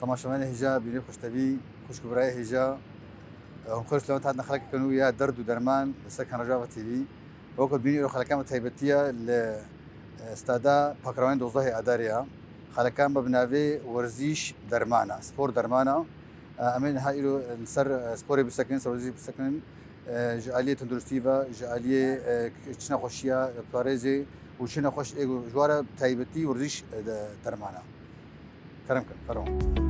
تماشاواني هجا بيني خوش تبي خوش كبراي هجا هم خوش لو هاد نخلك كانوا يا درد ودرمان سكن رجاء تي في وقت بيني رو خلكام تهيبتيا ل استادا باكروين دوزه اداريا خلكام بنافي ورزيش درمانا سبور درمانا امين هاي له السر سبوري بسكن سروزي بسكن جاليه تندرستيفا جاليه تشنا خوشيا باريزي وشنا خوش جواره تهيبتي ورزيش درمانا كرمكم فرون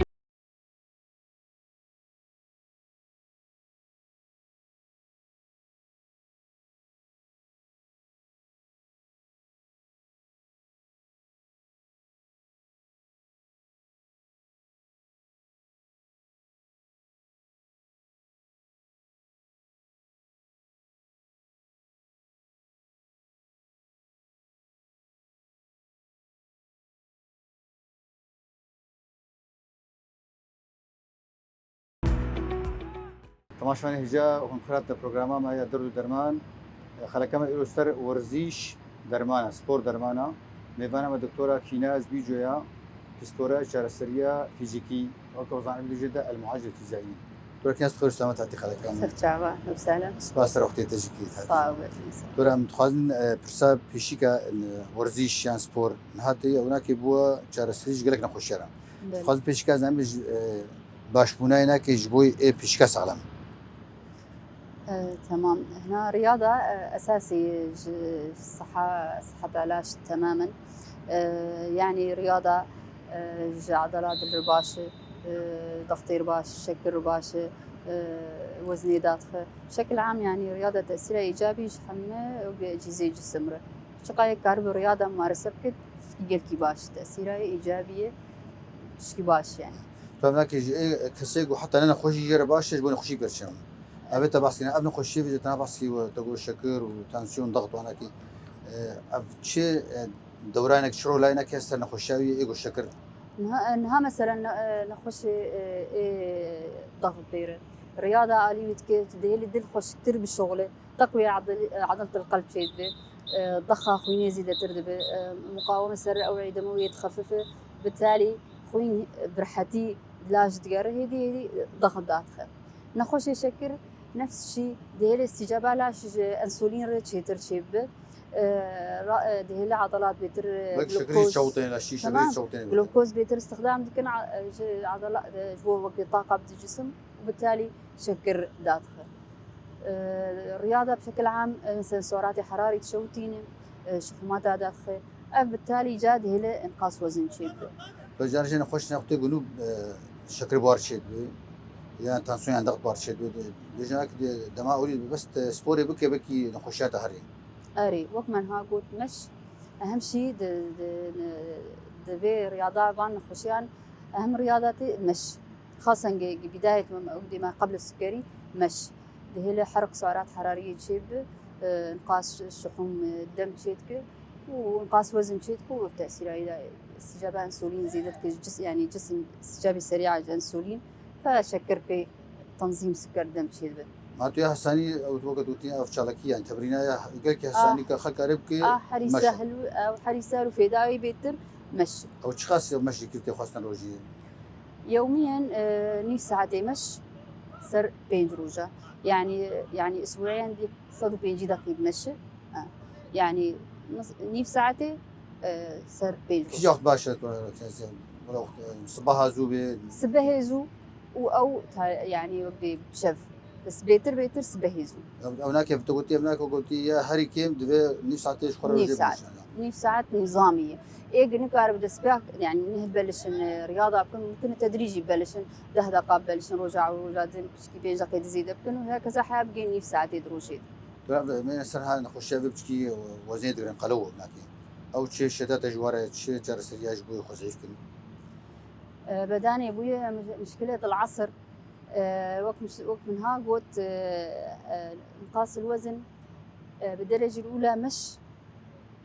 تماشاواني هجا وهم خلات برنامج ما هي درد درمان خلكام إلو سر ورزيش درمانا سبور درمانا ميفانا ما دكتورة كيناز بيجويا بسكورة شارستريا فيزيكي وكوزان عبد جدا المعالجة الفيزيائية دكتورة كيناز خير سلامات هاتي خلكام سرچاوا وسهلا سپاس وقتی تجیکی صعب دكتورة متخازن برسا بيشيكا ورزيش يعني سبور نهاتي هناك بوا شارستريش قالك نخوشيرا متخازن بيشيكا زعما باش بناينا كيجبوي اي بيشيكا سالم تمام. هنا رياضة أساسي صحة علاج تماما. يعني رياضة عضلات الرباش، ضغطي رباش، شكل رباش، وزني داتخه بشكل عام. يعني رياضة تأثيرها إيجابي شحمة وبأجهزة جسمره شقاية كارب رياضة ممارسة بكت يجيلكي باش تأثيرها إيجابية شكي باش يعني. فهمناك كسيق حتى أنا خوشي جرى باش يجبوني خوشي برشام أبيت بحسكنا أبن خوشي في جتنا بحسكي وتقول شكر وتنسيون ضغط وأنا كي شيء دورانك شرو لاينك هسه نخشاوي يقول شكر انها مثلا نخش ضغط بير رياضة عالية كيف ديلي دل خوش كتير بالشغل تقوية عضلة القلب شيء ضخة خويني زيادة تردب مقاومة سر أوعية دموية تخففه بالتالي خوين برحتي لاج تقرر هدي ضغط داتخه نخش شكر نفس الشيء ديلي استجابة لاش أنسولين ريتشي ترشيب دهلا عضلات بيتر جلوكوز بيتر استخدام دكن عضلات جوا وقت طاقة بالجسم وبالتالي شكر داتخه. الرياضة بشكل عام مثلا سعرات حراري تشوتيني شحومات داتخه بالتالي جاد هلا انقاص وزن شيب. بجارجنا خوش نقطة جنوب شكر بار شيب يعني تنسون عند ضغط بار شيب بيجاك دماء أولي بس سبوري بكي نخشات هري. أري وكمان ها قلت مش أهم شيء في رياضة بان خشيان أهم رياضاتي المشي خاصة بداية ما قبل السكري مشي ده حرق سعرات حرارية تشيب انقاص شحوم الدم تشيتك وانقاص وزن تشيتك وتأثير إذا استجابة أنسولين زيادتك يعني جسم استجابة سريعة الأنسولين فشكر في تنظيم سكر الدم تشيتك. ما تو حساني او تو قدوتي او شالكي يعني تبرينا قالك حساني كخلق قريبك حريسه او حريسه وفداوي بيتر مشي او تشخاص مشي كيف خاصة روجي يوميا نيف ساعتين مش سر بين روجا يعني اسبوعيا دي صدو بين دقيقة مشي يعني نيف ساعتين سر بين كي وقت باشا ولا صباح زوبي سبهزو او يعني بشف بس بيتر سبهيزو هناك كيف قلتي هناك قلتي يا هاري كيم دبي نيف ساعتين خرج نيف ساعات نظاميه ايه نقار بدسباك يعني نهبلش رياضه ممكن تدريجي بلشن 10 دقائق بلشن رجع ورجعتين بشكي بين دقيقه تزيد بكن وهكذا حاب جي نيف ساعتين دروجي من السنه نخش بشكي وزن درن قلو هناك او شيء شتات جواره شيء جرس يجبو خزيف كن بداني ابويا مشكله العصر وقت منها قلت انقاص الوزن بالدرجة الأولى مش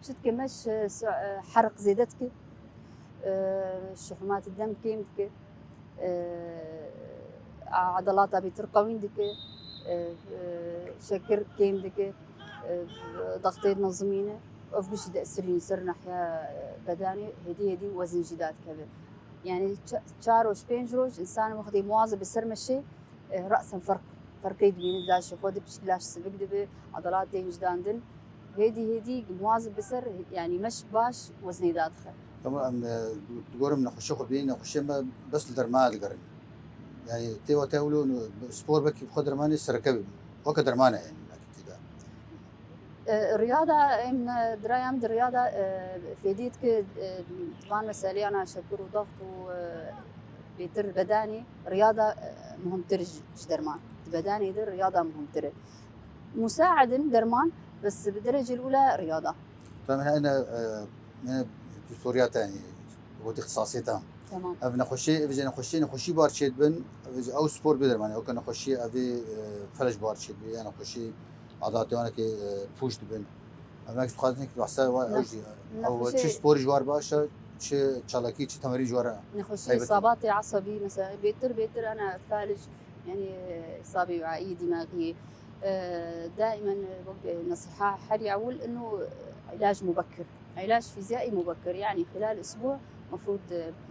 شتك مش حرق زيدتك شحومات الدم كيمتك عضلاتها بترقوين دك شكر كيمتك ضغطي نظمينه وفقش تأثيرين سر ناحية بداني هدي وزن جدات كبير يعني شاروش بينجروش إنسان مخدي مواظب بسرمشي رأسا فرقيد بين داش خود بشكلاش سبق دبي عضلات دي وجدان هيدي مواظب بسر يعني مش باش وزني دادخل طبعا تقول من نخش خبين نخش ما بس الدرمان القرن يعني تيوا تقولوا إنه سبور بكي بخد درماني سركبي وك درمانة يعني الرياضة من دراية من الرياضة في ديتك طبعا مسألة أنا شكر وضغط وبيتر بداني رياضة مهم ترج درمان بداني در رياضة مهم ترج مساعد درمان بس بالدرجة الأولى رياضة. طبعا أنا سوريات يعني وقت اختصاصيتها. تمام. أنا نخشي بارشيد بن أو سبور بدرماني أو كان نخشي أبي فلش بارشيد بي أنا نخشي عضلاتي وانا كي بوش دبن انا كنت خاطني كنت بحسها اوجي او تش سبور جوار باشا تش تشالاكي تش تمارين جوار نخش اصاباتي عصبي مثلا بيتر انا فالج يعني اصابه وعائيه دماغيه دائما نصيحه حري اقول انه علاج مبكر علاج فيزيائي مبكر يعني خلال اسبوع مفروض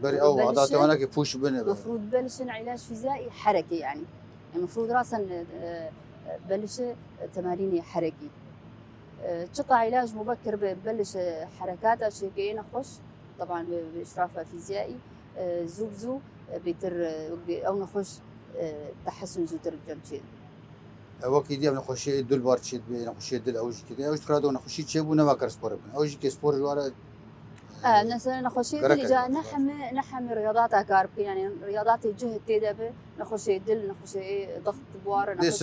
بري او عضلاتي وانا كي بوش بن مفروض بلش علاج فيزيائي حركي يعني المفروض راسا بلش تمارين حركي تقع علاج مبكر ببلش حركات اشياء نخش طبعا باشراف فيزيائي زوبزو بيتر او نخش تحسن زوتر جمشي وقت دي نخش دول بارتشيت نخش دل اوج كده اوج ترادو نخش تشبو نما كر سبور اوج كي سبور جواره مثلا نخش اللي جا نحم رياضات اكارب يعني رياضات الجهد تيدا نخش دل نخش ضغط بوار نخش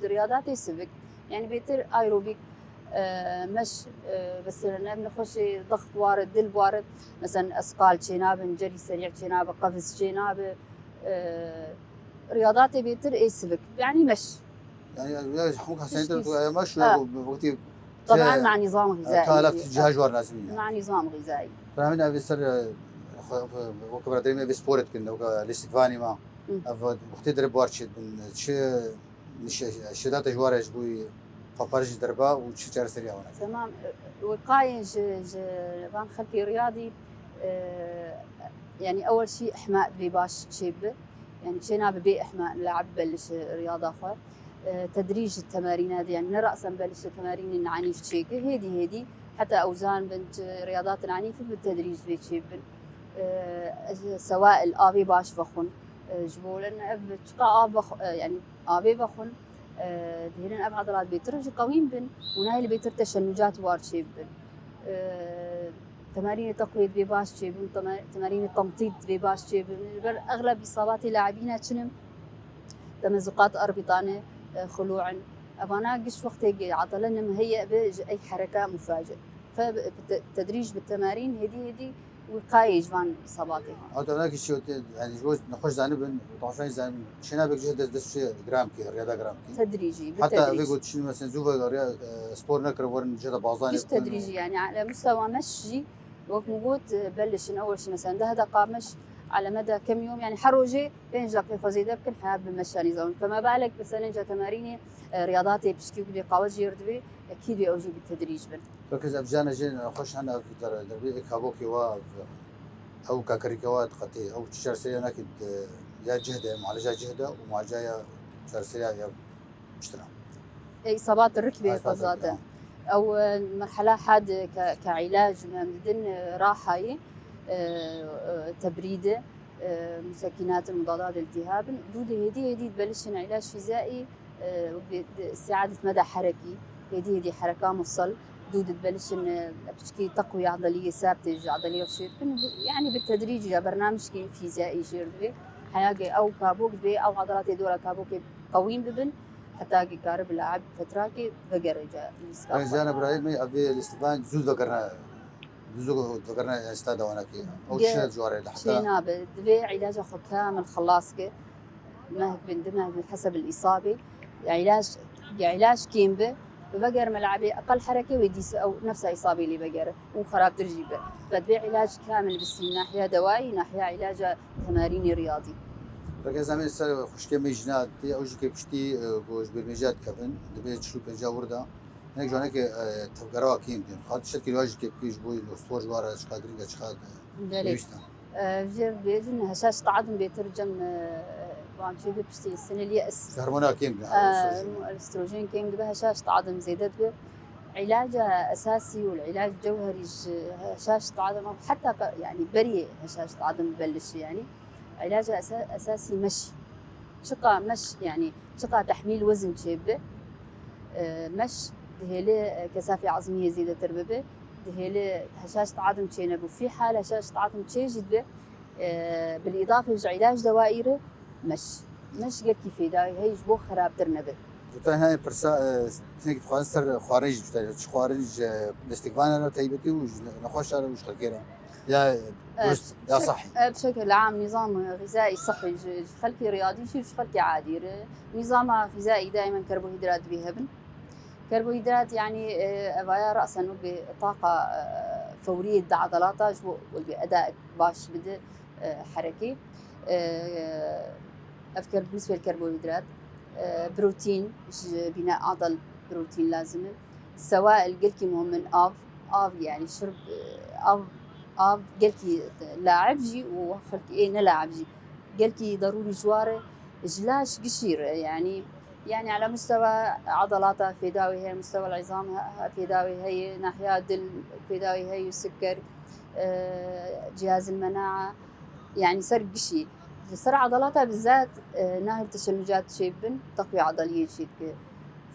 رياضات سبك يعني بيتر ايروبيك مش بس نخش ضغط وارد دل وارد مثلا اثقال جناب جري سريع جناب قفز جناب رياضات بيتر سبك يعني مش يعني حموك حسين مش وقتي طبعا مع نظام غذائي طالت جهاز جوار لازم مع نظام غذائي فهمنا ابي سر وكبر دريمي بسبورت كنا الاستفاني ما وقتي درب وارشد من شدات جوار جبوي فبرج دربا وشي جار سريع وانا تمام وقايه بان خلقي رياضي يعني اول شيء احماء بباش شيب يعني شينا ببي احماء لعب بلش رياضه اخرى تدريج التمارين هذه يعني راسا بلش تمارين العنيف تشيك هيدي حتى اوزان بنت رياضات العنيفه بالتدريج بيتشيب سواء ابي باش بخون جبول ان بتقى بخ يعني ابي بخون دهنا اب عضلات بيترج قويم بن وناي اللي بيتر تشنجات وارشيب بن تمارين تقويض بباش تشيب تمارين التمطيط بباش تشيب اغلب اصابات اللاعبين تشنم تمزقات اربطانه خلوعا أبانا قش وقت عضلنا مهيئ بأي حركة مفاجئة فالتدريج بالتمارين هدي وقاية جوان إصاباتها. أو تبناك الشيء يعني جوز نخش زانبن وطعشان زان شنا بيجي دس شيء جرام كي رياضة جرام كي. تدريجي بالتدريج. حتى بيقول شنو مثلا زوفا سبور نكر ورن جدا بعضان. مش تدريجي يعني على مستوى مشي وقت موجود بلش أول شيء مثلا ده قامش على مدى كم يوم يعني حروجي بينجا في فزيدة بكل حاب بمشاني زون فما بالك مثلا جا تماريني رياضاتي بشكيك بي قواجي يردوي اكيد بيوجي بالتدريج بن فكز ابجانا جين نخش انا في دربي كابوكي وا او كاكريكوات قتي او تشارسيه ناكد يا جهده معالجه جهده ومعالجه شارسيه يا مشترى اصابات الركبه فزاده او مرحله حاد كعلاج من راحه تبريده مسكنات المضادات للالتهاب دودة هدي تبلشن علاج فيزيائي باستعادة مدى حركي هدي حركة مفصل دودة تبلشن بتشكي تقوية عضلية ثابتة عضلية وشيء يعني بالتدريج برنامج فيزيائي شير بي حياقي أو كابوك بي أو عضلات دورة كابوك قويم ببن حتى قارب لاعب فتراكي فقرجة جانا إبراهيم أبي الاستبان زود ذكرنا بزوج ذكرنا استاذ وانا كي او شيء جواري حتى شينا بدبي علاج اخذ كامل خلاصك ما بندمه حسب الاصابه علاج كيمبه بقر ملعبي اقل حركه ويدي او نفس اصابه اللي بقر وخراب ترجيبه بدبي علاج كامل بس من ناحيه دوائي ناحيه علاج تمارين رياضي رجع زمان صار خشكي ميجنات او جي كبشتي بوج بالميجات كابن دبي تشوف الجورده هناك جوانك تفكروا كيم خاطر شكل واجد كيف يجبوا الاسطور جوار اشكال غريبه اشكال ليش جير بيجن هشاش تعظم بيترجم وعم شي بشتي السنة اليأس هرمونال كينج الاستروجين كينج به هشاش تعظم زيدت به علاجها أساسي والعلاج الجوهري هشاش تعظم حتى يعني بري هشاش تعظم ببلش يعني علاجها أساسي مشي شقة مش يعني شقة تحميل وزن شيبة مش دهيلة كثافة عظمية زيادة ترببة دهيلة هشاشة عظم تشينبو في حال هشاشة عظم تشيجد به بالإضافة علاج دوائري مش قد كيف هي جبو خراب ترنبه وتان هاي برسا تنك تخانسر خارج خارج الاستقبال تيبتي ونخش على وش خلكيرا يا يا صحي بشكل عام نظام غذائي صحي خلقي رياضي شي خلقي عادي نظام غذائي دائما كربوهيدرات بيهبن كربوهيدرات يعني أبايا رأسا بطاقة فورية عضلاتها بأداء باش بده حركي أفكر بالنسبة للكربوهيدرات بروتين بناء عضل بروتين لازم سوائل قلكي مهم من آف يعني شرب آف قلكي لاعبجي وخلكي إيه نلاعبجي قلكي ضروري جواره جلاش قشير يعني على مستوى عضلاتها في داوي هي مستوى العظام في داوي هي ناحية الدل في داوي هي السكر جهاز المناعة يعني سر قشي سر عضلاتها بالذات ناهي التشنجات شيبن تقوية عضلية شيك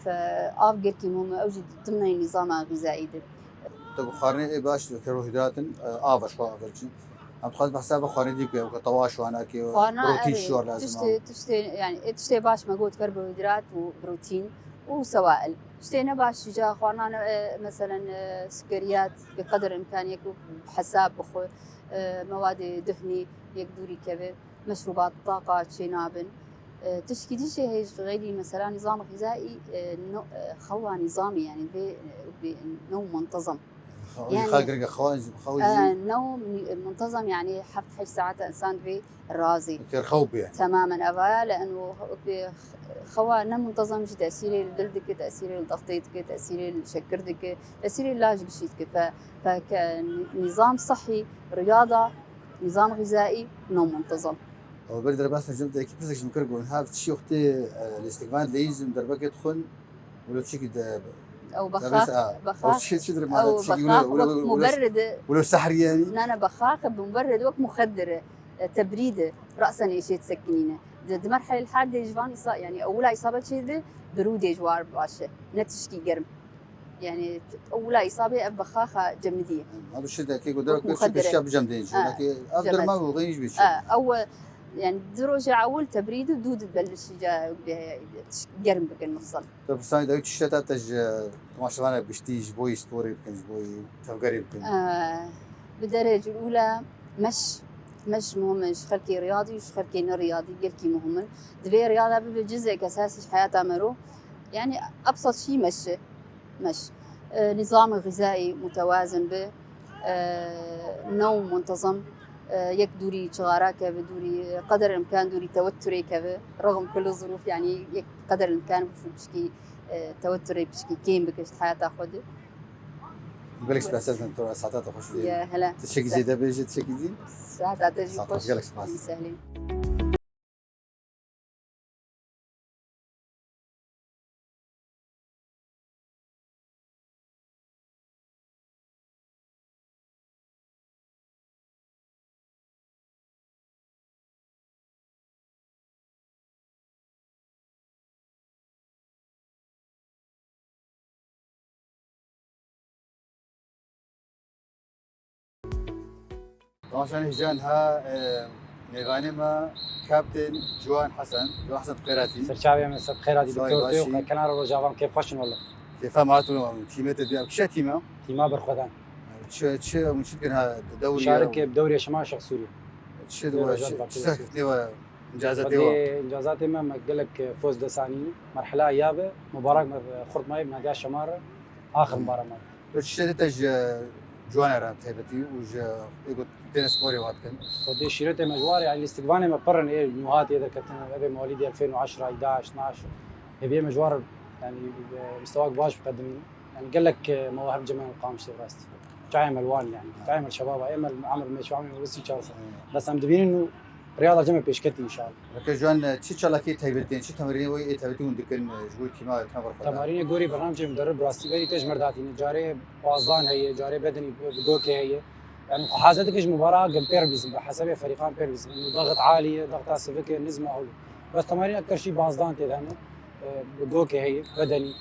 فآف قلكي مهمة أوجد ضمن نظامها غذائي ده طب خارني إيه باش كربوهيدرات آفش وآفرشين عم تخاطب بحساب خارجي كطواش وأنا بروتين شو لازم تشتي يعني تشتي باش ما قلت كربوهيدرات وبروتين وسوائل تشتينا باش جا خوانا مثلا سكريات بقدر الإمكان يكون بحساب بخو مواد دهني يقدري كبه مشروبات طاقة شنابن تشكي دي شيء هي غيري مثلا نظام غذائي خوا نظامي يعني بنوم منتظم يعني نوم منتظم يعني حفظ 6 ساعات انسان في رازي كثير خوب يعني تماما ابا لانه خوا نوم منتظم جدا تاثير لجلدك تاثير لضغطك تاثير لشكرتك تاثير لاجك شيء فكنظام صحي رياضه نظام غذائي نوم منتظم أو بقدر بس نجمت كيف بس ممكن نقول هذا الشيء وقتي الاستقبال لازم دربك يدخل ولا شيء كده او بخاخ او شيء او بخاخ مبرد ولو سحر يعني انا بخاخ بمبرد وقت مخدر تبريده راسا شيء تسكنينه د مرحله الحاده جوان يعني اولى اصابه شيء بروده جوار باشه نتشكي قرم يعني اولى اصابه بخاخه جمديه هذا الشيء ده كي قدرك الشاب جمدين لكن افضل ما وغيش بشيء او يعني درجة أول تبريد ودود تبلش قرم بك المفصل. طيب سامي دايت الشتاء تج ماشوانة بشتي جبوي ستوري بكن جبوي تفقري بكن. بالدرجة الأولى مش مهم مش خلكي رياضي وش خلكي نرياضي قلكي مهم. دبي رياضة بجزء أساسي حياة عمره يعني أبسط شيء مش نظام غذائي متوازن به نوم منتظم يك شغارة كذا دوري قدر الإمكان دوري توتري كذا رغم كل الظروف يعني يك قدر الإمكان بشكي توتري بشكي كيم بكش حياة أخذه. بالك بحسب أنتوا ساعات تخش يا هلا. تشكي زي ده بيجي تشكي زي. ساعات تجي تخش. سهلين. عشان هجانها نغانمة كابتن جوان حسن بخيراتي سرچاوي من بخيراتي دكتور وكان رجعوا كيف فاشن والله كيف معتوا تيمات البيع كش تيمة برخدان تش ممكن دوري شارك بدوري شمال شرق سوريا تش شفتني انجازاتي ما قال لك فوز دساني مرحله ايابه مباراه خرط ماي بنادي شمار اخر مباراه ماي تش تج جوانا رام تهبتي وج يقول تنس كوري واتكن ودي شيرته مجوار يعني الاستقبال ما قرن ايه نهات اذا كنت ابي مواليد 2010 11 12 ابي مجوار يعني مستواك باش مقدمين يعني قال لك مواهب جميع القامش براستي تعمل الوان يعني تعمل شباب ايمل عمر مش عامل بس يشارس بس عم دبين انه رياضه جمع بيشكتي ان شاء الله. لكن جوان شي شاء الله كي تهيبتين شي تمرين وي تهيبتين دكن جوي كيما تمر تمارين جوري برنامج مدرب راستي بيجي تيج مرداتي جاري بازان هي جاري بدني بدوكي هي يعني حاجتك مباراه قم بيربز بحسب فريقان بيربز انه ضغط عالي ضغط اسفك نزمه اولي بس تمارين اكثر شيء بازان تدهن بدوكي هي بدني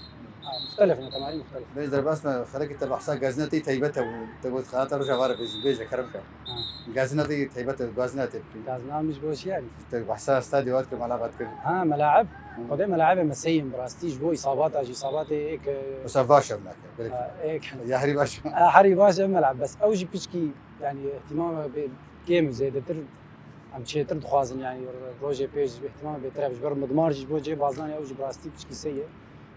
مختلف من تمارين مختلفه. بيزر بس ما خليك تبع حساب غازنتي تهيبتها وتقول خاطر رجع غارب بيجي كرمك غازنتي تهيبتها غازنتي غازنا مش بوش يعني تبع حساب استاديوهات كملعبات كده ملاعب قدام ملاعب مسيم براستيج بو اصابات اجي اصابات هيك بس باشا هناك هيك يا حري باشا حري باشا ملعب بس اوجي بيشكي يعني اهتمام بجيم زي تر عم تشي تر خوازن يعني روجي بيج اهتمام بترابش بر مدمارج بو جي بازان اوجي براستي بيشكي سيء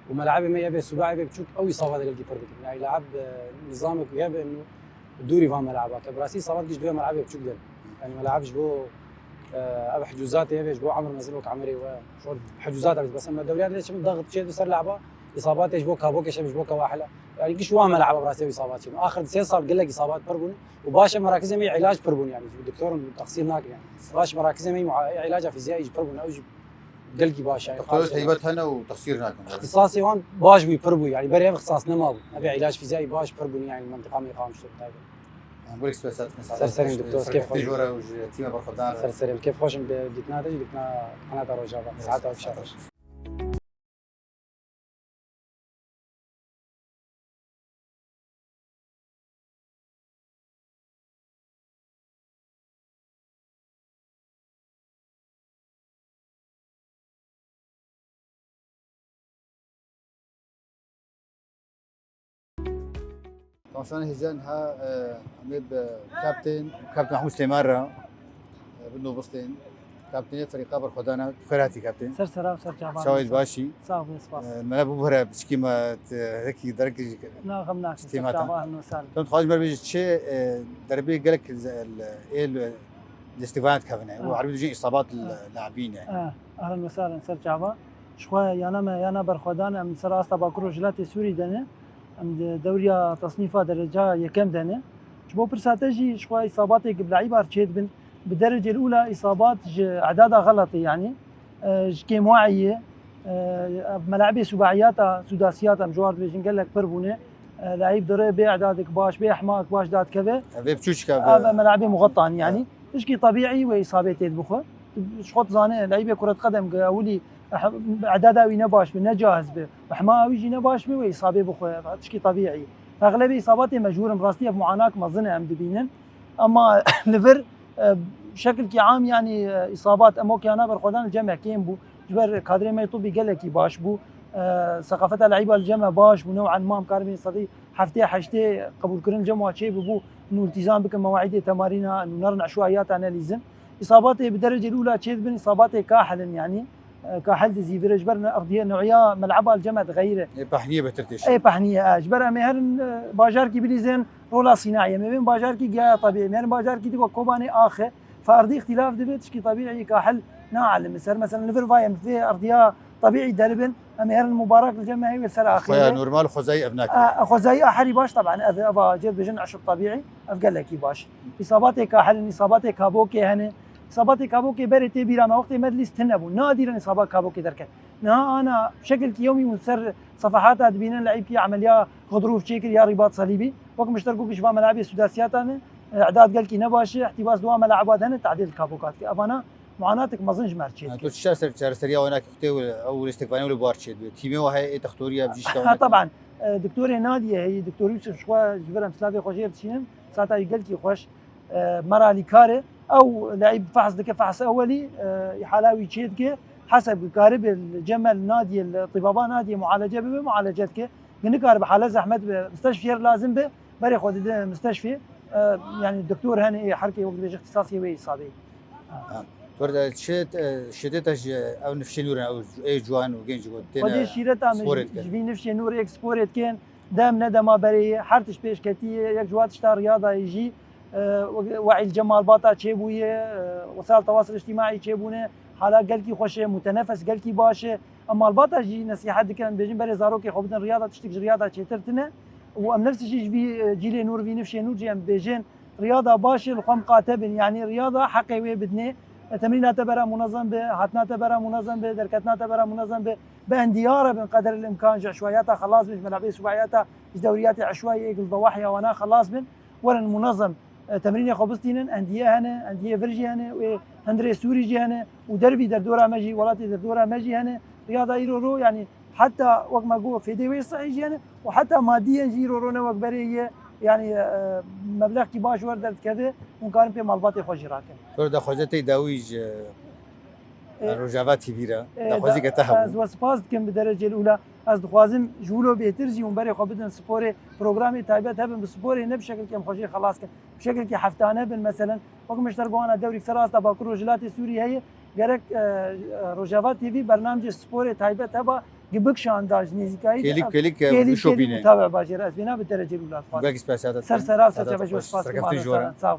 وملاعب ما يبي سباعي بتشوف او اصابات قال كيبر يعني لعب نظامك يبي انه الدوري فهم ملعبك براسي اصابات جيش بها ملعب بتشوف يعني ملعبش بو ابو حجوزات يبي بو عمر مزلوك عمري وشو حجوزات بس اما الدوريات ليش ضغط شيء صار لعبه اصابات ايش بوكا ايش بوكا واحده يعني كش وام لعب براسي اصابات شيء اخر 9 صار قال لك اصابات بربون وباشا مراكزهم هي علاج بربون يعني الدكتور تقصير هناك يعني باشا مراكزهم هي علاج فيزيائي بربون او قلقي باشا دكتور هيبتها انا وتقصير هناك اختصاصي هون باش بيبربو يعني بري اختصاص نما ابي علاج فيزيائي باش بربو يعني المنطقه ما يقامش تاعي بقول لك سبيسات سرسرين دكتور كيف خوش تجورة وتيمة برخدان سرسرين كيف خوش بديتنا تجي بدنا قناه روجافا ساعتها في شهر طبعا هيجان ها عميد كابتن محمود سليمان بنو بسطين كابتن فريق قبر خدانا خيراتي كابتن سرسرة وسرجعبان شاويد باشي صافي سباس الملعب بوهرة بشكيما هيك درك ناغمناك استيماتا. سرجعبان وسالم كنت خارج مربي شيء دربي قال لك ايه الاستيفانات كافنا وعربي يجي اصابات اللاعبين يعني اهلا وسهلا سرجعبان شخوا يانا برخدانا من سر استا باكرو جلاتي سوري دنه ام دوريا تصنيفها درجه يكم دنه شبو برساتجي شخوا اصاباتي قبل لعيبه ارشيد بن بالدرجه الاولى اصابات اعدادها غلطي يعني كيم واعيه ملاعبي سباعياتها سداسياتها مجوار بيجن قال لك بربونه لعيب دري باعدادك باش باحماك باش داد كذا بتشوشكا ملاعبي مغطى يعني تشكي طبيعي واصابتي بخه شخوط زانه لعيبه كره قدم اولي اعدادها وينباش بالنجاهز بحماوي يجي نباش واصابه بخه تشكي طبيعي فاغلبيه اصاباتي مجهور براستي بمعاناه مظنه ام دبينن اما ليفر بشكل عام يعني اصابات امو كان برخدان الجمع كيم بو جبر كادري ما يطبي قال لك باش بو ثقافه اللعيبه الجمع باش بو نوعا ما مقاربين صدي حفتي حشتي قبول كرن الجمع شيء بو انه التزام بك مواعيد تمارينها انه نرنع شويات اناليزم اصاباتي بالدرجه الاولى تشيد بن اصاباتي كاحل يعني كاحل زيفر جبرنا ارضيه نوعيه ملعبها الجمع تغيره بحنيه بترتش اي بحنيه جبر مهر باجار كي بليزن رولا صناعيه ما بين باجار كي جا طبيعي مهر باجار كي دو كوباني اخر فارضي اختلاف دبيت كي طبيعي كاحل ناعلم مثلا ليفر فايم في ارضيه طبيعي دربن مهر المباراه الجمع هي سر اخر خويا نورمال خزي ابناك خزي احري باش طبعا ابا جد بجن عشر طبيعي افقل لك باش اصاباتي كاحل اصاباتي كابوكي هنا اصاباتي كابوكي بريتي بيرا ما وقت مدلس تنبو نادرا اصابات كابوكي دركت انا بشكل يومي منسر صفحات ادبينا لعيب كي عمليه غضروف شكل يا رباط صليبي وقت مشتركوا بشباب ملاعب السداسيات انا اعداد قال كي نباش احتباس دوا ملاعبات هنا تعديل الكابوكات افانا معاناتك ما ظنش مارتشيت تو تشار سريا هناك او الاستقبال ولا بارتشيت تيمي وهي تختوريا بجيش طبعا دكتور ناديه هي دكتور يوسف شخوا جبرم سلافي خوشيه بتشينم ساعتها قال كي خوش مرالي كاره او لعيب فحص دك فحص اولي حلاوي تشيدك حسب كارب الجمل نادي الطبابه نادي معالجه بمعالجتك نكار بحاله زحمه مستشفى لازم به بري خد مستشفى يعني الدكتور هاني حركه وقت بيجي اختصاصي ويصابي ورد شتتش او نفشي نور او اي جوان وجنج قد ودي شيرتا في نفشي نور اكسبورت كان دام ندم بري حرتش بيش كتي يك جوات شتار رياضه يجي وعي الجمال باطا تشيبويه وسائل التواصل الاجتماعي تشيبونه حالا قالكي خوش متنافس قالكي باشه اما الباطا جي نصيحه دكان بيجن بري زاروكي خبطن رياضه تشتك رياضه تشترتنا وام نفس الشيء في جيلي نور في نفس نور جي ام بيجن رياضه باشه القم قاتبن يعني رياضه حقيقيه بدني تمرينات برا منظم به حتنات برا منظم به دركتنات برا منظم به باندياره بقدر الامكان عشوائياتها خلاص مش ملعبيه سباعياتها دوريات عشوائيه قل ضواحي وانا خلاص من ورا منظم تمرين خبزتين انديه هنا انديه فرجي هنا وهندري سوري جي هنا ودربي دردوره ماجي ولاتي دردوره ماجي هنا رياضه يرو يعني حتى وقت ما جو في دي صحي جي هنا وحتى ماديا جيرو رونا وقت بري يعني مبلغ كي باش وردت كذا ممكن في مالباتي خوشي راكن فرد خوجتي داويج روجافاتي فيرا دا خوزي كتاهو از وسپاس كم بدرجه الاولى از دخوازم جولو بهتر جي ومبري خو بدن سبوري بروجرامي تايبات هبن بسبوري نه بشكل كم خوشي خلاص كم بشكل كي حفتانه بن مثلا وقت مشتركوا انا دوري سراس تبع كروجلاتي سوري هي جرك روجافات تي في برنامج سبوري تايبات هبا جبك شانداج نيزيكاي كليك شوبينه متابع باجر از بنا بالدرجه الاولى باقي سباسات سر سراف سر تبع وسپاس ركبتي جوارا سر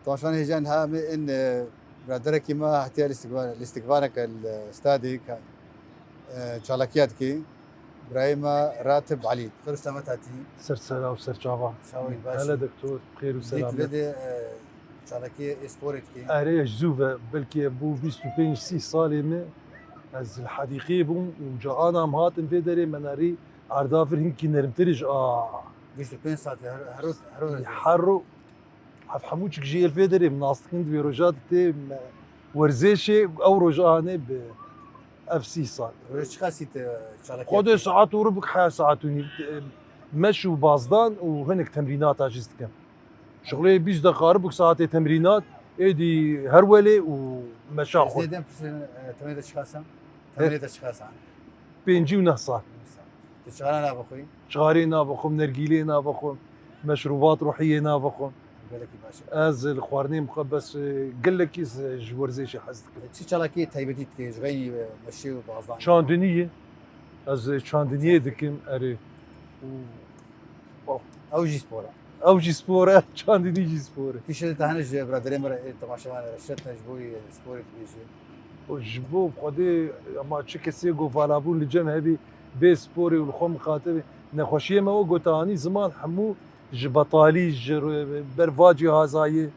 طبعا شلون هيجان ها ان برادرك ما احتيال الاستقبالك الاستادي شالكيات كي ابراهيم راتب علي خير سلامتاتي سرسرة وسرچاوا شاوي باشا هلا دكتور بخير ديك وسلامة بدي شالكي سبورت كي اري جوفا بلكي بو 25 6 صالي من از الحديقي بوم وجانا مهاتن في دري مناري عردافر هنكي نرمترج قلت بين ساعات هرو يحرو حموتش جي الفيدري مناص كنت بروجات تي ورزيشي او رجاني ب اف سي صار ايش خاسيت شالكي خد ساعات وربك حياة ساعتوني مشي وبازدان وهنك تمرينات عجزت كم شغلي 20 دقائق ربك ساعتين تمرينات ايدي هرولي ومشاخذ زيدان 8 اشخاص 8 اشخاص بينجي ونهصار تشغل انا بخوي شغارينا بخم نرجيلينا بخم مشروبات روحيه نافخم بالك باشا از الخوارني مقبس قال لك كيس جورزي شي حزتك شي شالكي تايبتيت كي جغي مشي وبازدان شاندنيه از شاندنيه دكم اري او جي سبورا او جي سبورة شاندنيه جي سبورة في شيء تهنج برادري مر طبعا شوان رشتنا جبوي سبورت بيجي وجبو بخدي اما تشكسي جو فالابون لجن هبي بي سبوري والخم خاطبي نخوشيه ما وقتاني زمان حمو جبطالي برفاجي هازاي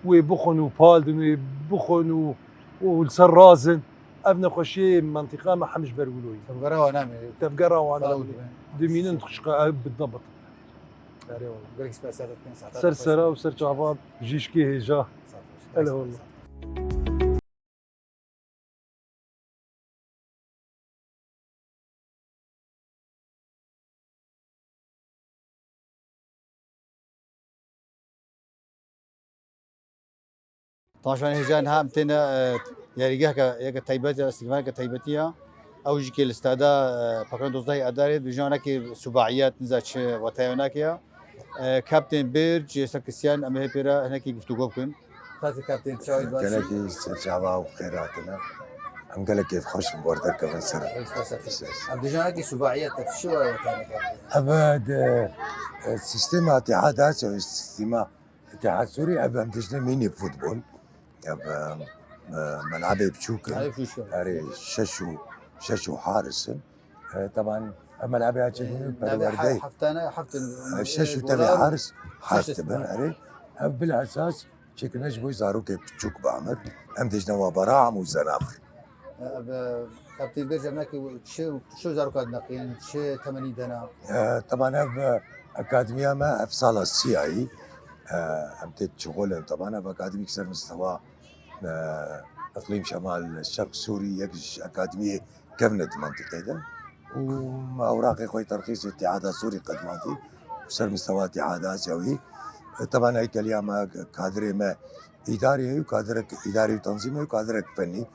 وبخن وبالدن وبخن والسرازن ابن خوشي منطقه ما حمش برولوي تفقرا وانا تفقرا وانا دمين تخشق بالضبط والله بالك سباسات سرسرة وسرچاوا جيشكي هجا هلا والله طبعا شوان هجان ها متنا يا تايبات استقبالك تايبتيه او جي كي الاستادا فكرت دوزاي اداري بجانك سباعيات نزاتش وتايوناك يا كابتن بيرج سكسيان اما هيبرا هناك گفتگو كن خاطر كابتن شاوي باشا قالك سرچاوا وخيراتنا هم قالك كيف خوش بوردك كمان سر عبد جانك سباعيات شو وتايوناك ابد سيستم اتحادات او سيستم اتحاد سوري ابد متجنا ميني فوتبول اب ملعبي بشوكه عارف شو اري ششو حارس طبعا ملعبي هاتشي بالوردي حفتانا حفت ششو تبع حارس تبع اري بالاساس شكل نجبوي زاروكي بتشوك بعمر هم دجنا وبراعم وزنافر كابتن بيرج هناك شو زارو كاد نقين شو 80 دنا طبعا هف اكاديميه ما في صاله السي اي هم شغل طبعا هف اكاديمي كسر مستوى اقليم شمال الشرق السوري يكش اكاديميه كفنت منطقه ده واوراقي خوي ترخيص الاتحاد السوري قدماتي وصار مستوى اتحاد اسيوي طبعا هيك اليوم كادري ما اداري وكادر اداري وتنظيمي وكادر فني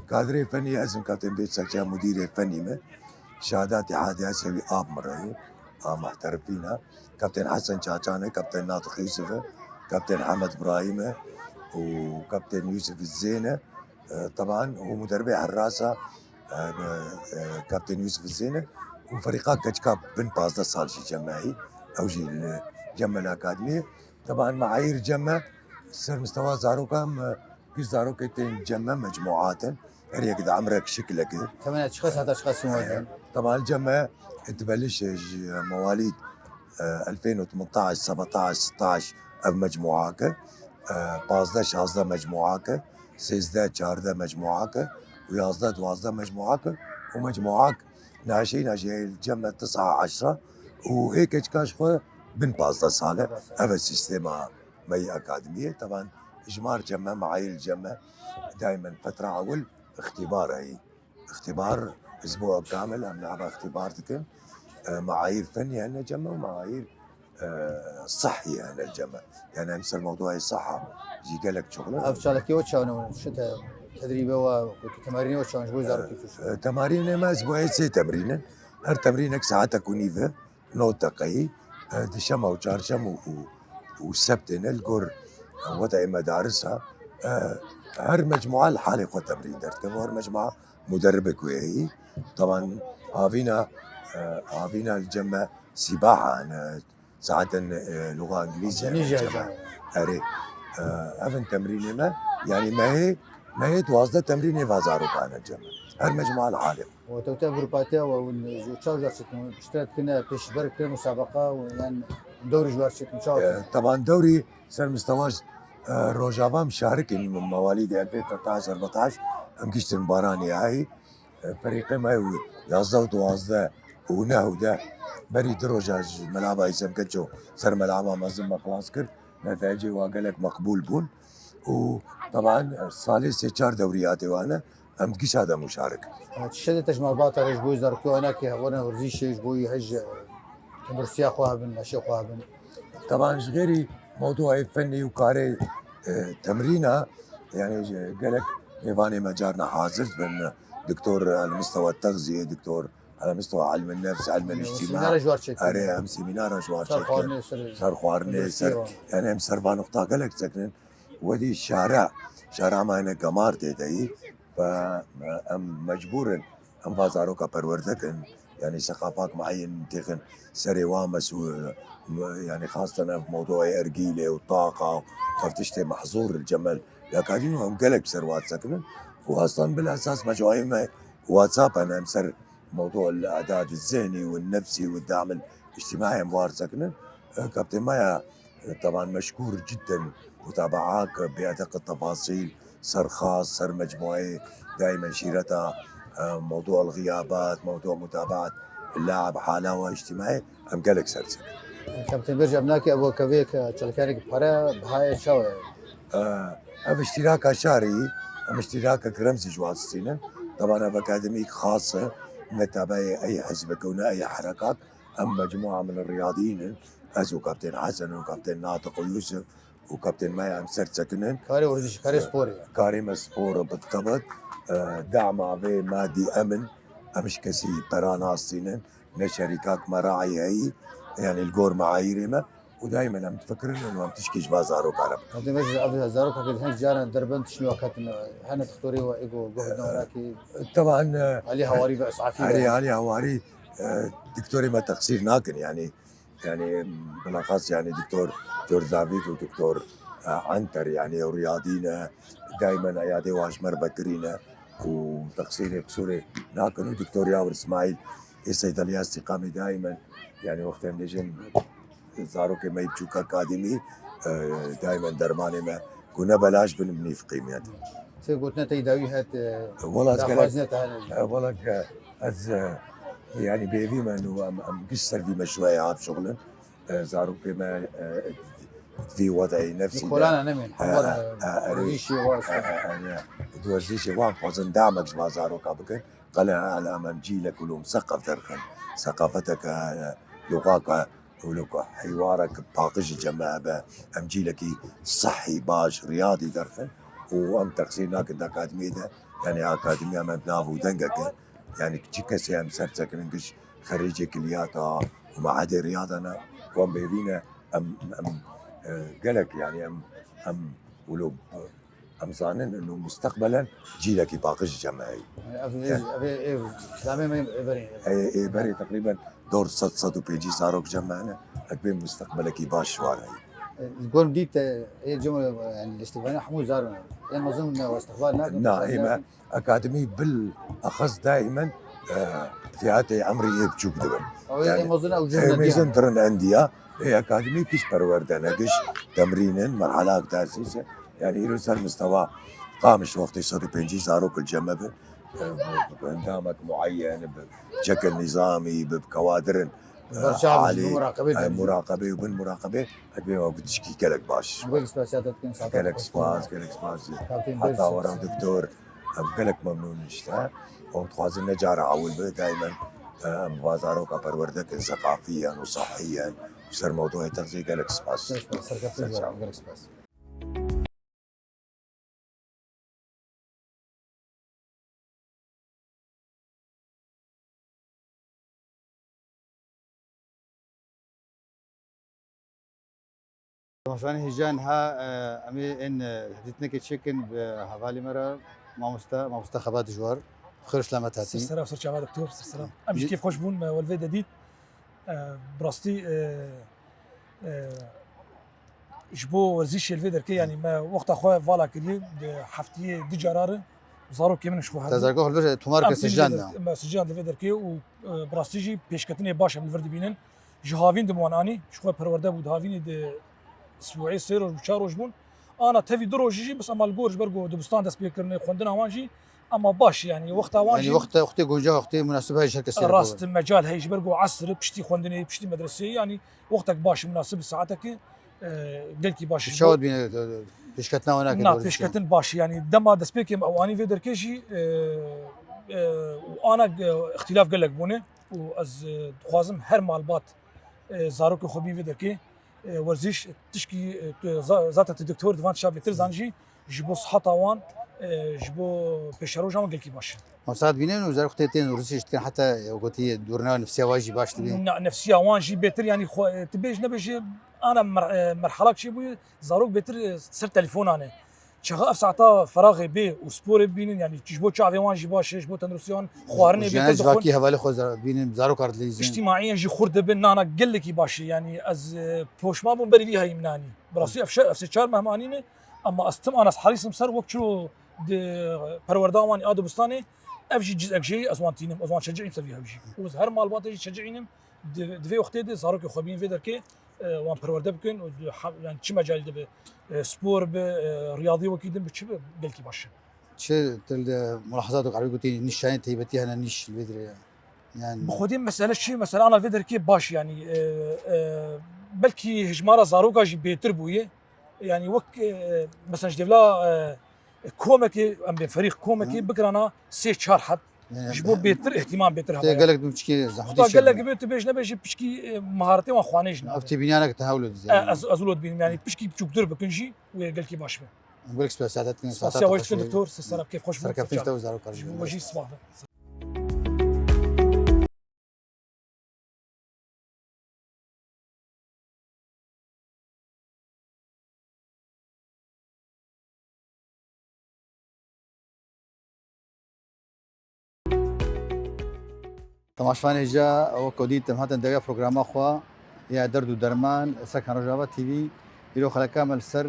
كادر فني اسم كابتن بيت سكشا مدير فني ما شهادات اتحاد اسيوي اب مره محترفين كابتن حسن شاچانه كابتن ناطق يوسف كابتن حمد ابراهيم وكابتن يوسف الزينه طبعا هو مدربي حراسه كابتن يوسف الزينه وفريقات كاتشكاب بن 15 سال شي جماعي او شي جمع الاكاديميه طبعا معايير جمع سر مستوى زاروكا كيش زاروكا جمع مجموعات هي كده عمرك شكلك كده 8 اشخاص 9 اشخاص موجودين. طبعا الجمع تبلش مواليد 2018 17 16 اف مجموعاك 15 هازدا مجموعاك 13 14 مجموعاك ويازدا 12 مجموعاك ومجموعاك ناشئين الجمع 9 10 وهيك كاشخه بن 15 ساله هذا السيستم مي اكاديميه طبعا اجمار جمع معايير الجمع دائما فتره اول اختبار هي اختبار اسبوع كامل عم نلعب اختبار تكن معايير فنيه عندنا جمع ومعايير صحيه عندنا الجمع يعني مثل موضوع الصحه يجي لك شغله افشالك وتشاون شتا تدريبه وتمارين وتشاون شو زارو كيف تمارين ما اسبوعين 6 تمرين هر تمرينك ساعتها كونيفه نو دقيقه دشم او چارشم وسبتين الجور وضع مدارسها هر مجموعه لحالها خو تمرين درت كم هر مجموعه مدربك وهي طبعا هافينا الجمع سباحه انا ساعات لغه انجليزيه اري افن تمرين ما يعني ما هي توازن تمرين فازارو كان الجمع هر مجموعه لحالها وتوتا جروباتها والجوتشاو جارشتن اشتركت كنا بيش برك مسابقه ويعني دوري جوارشت ان شاء الله طبعا دوري سر مستواش روجافا مشارك من مواليد 2013 14 ام كشتن مباراه نهائي فريقي ما يازدا و12 ونهودا بريد روجاج ملعبها يسم كتشو سر ملعبها مازم خلاص كر نتائجي واقلك مقبول بون وطبعا صالح 4 دوريات وانا ام كيش هذا مشارك تشدت تجمع باطل ايش بوي زاركو هناك وانا ورزيش ايش بوي هج تمرسيا خوها بن اشي خوها بن طبعا غيري موضوع فني وكاري تمرينها يعني قالك ايفاني مجارنا حاضر من دكتور على مستوى التغذيه دكتور على مستوى علم النفس علم الاجتماع اري ام سيمينار جوار صار خوارني صار يعني ام سربان نقطه قالك سكنن ودي الشارع ما هنا قمار تيتاي فام مجبور ام بازاروكا پروردكن يعني ثقافات معين تخن سري وامس يعني خاصة في موضوع ارجيله والطاقة وفتشتي محظور الجمل لكن هم قلق سروات سكنن واصلا بالاساس مجموعين واتساب انا مسر موضوع الاعداد الذهني والنفسي والدعم الاجتماعي مبار سكنن كابتن مايا طبعا مشكور جدا متابعاك بأدق التفاصيل سر خاص سر مجموعي دائما شيرتها موضوع الغيابات موضوع متابعة اللاعب حاله اجتماعي ام قالك سرسك كابتن برجع بناكي ابو كافيك تشلكانك بحرا بهاي شوي اب اشتراك شهري ام اشتراك رمزي جواز السنة طبعا اب اكاديميك خاصة نتابع اي حزب كونه اي حركات ام مجموعة من الرياضيين ازو كابتن حسن وكابتن ناطق ويوسف وكابتن مايا ام سرسكنن كاري ورزيش كاري سبوري كاري سبور بالضبط دعم في مادي امن امش كسي براناس سنن شركات مراعي هي يعني الجور معاييرنا ودائما عم تفكر انه عم تشكيش بازاروك عرب هذا مجد ابو زاروك كل هنك جانا دربنت شنو وقت هنا تختوري وايجو جهدنا وراكي طبعا علي هواري بس عافيه علي هواري دكتوري ما تقصير ناكن يعني بالاخص يعني دكتور جورج دافيد ودكتور عنتر يعني ورياضينا دائما ايادي واجمر بكرينا وتقصيري قصوري لكن دكتور ياور اسماعيل الصيدليه استقامي دائما يعني وقت نجم زاروك ما يبجوك اكاديمي دائما درماني ما كنا بلاش بنبني في قيمته قلت نتي داوي هات والله از يعني بيفي ما انه ام قصر في مشروعي عاب شغلا زاروك ما في وضعي نفسي كولانا نمين حضر ورزيشي واش ورزيشي وان فوزن دعمك جماعة زاروك بكن قال على من جيلك ولو مثقف درخن ثقافتك لغاك ولك حوارك باقش جماعة ام جيلك صحي باش رياضي درخن وام تقصيرناك اكاديمية يعني اكاديمية ما بنافو دنقك يعني كيكسي ام سرتك ننقش خريجي كلياتها ومعهد رياضنا وام بيبينا ام قلق يعني ام ولو ام زانن انه مستقبلا جيلك باقش جمعي اسلامي ما يبري اي بري تقريبا دور صد وبيجي صاروك جمعنا اكبر مستقبلك باش شوارعي يقول بديت هي الجمله يعني الاستقبال حمو زارنا يعني اظن انه استقبالنا نعم اكاديمي بالاخص دائما فئات عمري بتشوف دبل يعني اظن او ميزن ترن انديا اكاديمي كيش بروردنا كيش تمرين مرحله تاسيسه يعني يوصل مستوى قامش وقت يصير بيجي صاروك الجمبه باندامك معين بشكل نظامي بكوادر عالي مراقبه وبالمراقبه اكبر ما بتشكي كلك باش كلك سباس حتى ورا دكتور كلك ممنون اشتاء ومتخوازن نجار عول به دائما مبازاروك بروردك ثقافيا وصحيا وصار موضوع تغذية كلك سباس مشوان هجان ها امي ان هديتنا كتشكن بحوالي مره ما مستخبات جوار خير سلامات هاتي سلام سر شعب دكتور سلام امشي كيف خوش بون والفي جديد براستي جبو ورزيش الفيدر كي يعني ما وقت اخويا فوالا كريم حفتي دي جراره زارو كي من شكو هذا تزاركو خلوش تمارك سجلنا ما سجلنا الفيدر كي وبراستيجي بيشكتني باشا من الفرد بينن جهافين دمواناني شكو برورده بود هافين دي اسبوعي سير وشهر جبون انا تفي دروجي بس اما الجورج برجو دبستان داس بيكرني خوندنا وانجي اما باش يعني وقتها وانجي يعني وقتي جوجا وقتي مناسبه هاي شركه سير راست المجال هيج برجو عصر بشتي خوندني بشتي مدرسه يعني وقتك باش مناسب ساعتك قلتي باش شاود بين بيشكتنا هناك نعم بيشكتن باش يعني دما داس بيكم او اني فيدر كيجي وانا اختلاف قال لك بونه واز خوازم هر مالبات زاروك خوبي فيدر كي ورزش تشكي ذات الدكتور دفان شاب ترزانجي جبو صحة وان جبو بيشرو جام قال كي باش مساعد بينين وزار اختيتين ورزش كان حتى وقتي دورنا نفسيه واجي باش تبي نفسيه وان جي بيتر يعني تبيج نبيج انا مرحله شي بو زاروك بيتر سر تليفون انا شغاف ساعتها فراغي بي وسبور بينين يعني جبو تشافي وان جي باش جبو تندرسيون خوارني بيتر جواكي هوالي خوز بينين زارو كارد ليزين اجتماعيا جي خرده بين انا قال لك باش يعني از بوش ما بون بري ليها يمناني براسي افس شهر مهمانين اما استم انا حريص مسر وقت شو پرورداواني ادو بستاني افجي جزء جي ازوانتينم ازوان شجعين سوي هوجي وزهر مال باطي شجعينم دفي وقت دي صاروا خوبين في دركي وان پرورده بكن يعني شي مجال دبي سبور رياضي وكيدم بتش قلتي باش شي ملاحظاتك على قلتي نيشان تيبتي انا نيش الفيدر يعني بخودين مساله شي مثلا انا الفيدر كي باش يعني بلكي هجماره زاروكا جي بيتر بويه يعني وك مثلا جديلا كومكي ام بين فريق كومكي بكرنا سي شهر حد جبو بيتر اهتمام بيتر هذا قال لك بتشكي زحمه قال لك بيت بيج نبي بشكي مهارتي واخوانيجنا افتي بنيانك تهاولوا ازولود بين يعني بشكي بتشوف درب كنجي وقال لك باش نقول لك ساعات ساعات دكتور سلام كيف خوش بك كيف توزعوا وجي الصباح تماشفان جا وكودي تم هاتن دغه پروګرام خو یا درد و درمان سکن رجاوه تی وی ایرو خلک کامل سر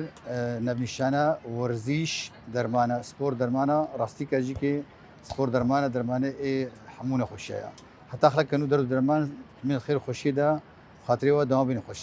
نبنشانه ورزش درمانه سپور درمانه راستی کجی که سپور درمانه ای حمونه خوشیه حتی خلک کنو درد و درمان من خیر خوشی ده خاطری و دوام بین خوش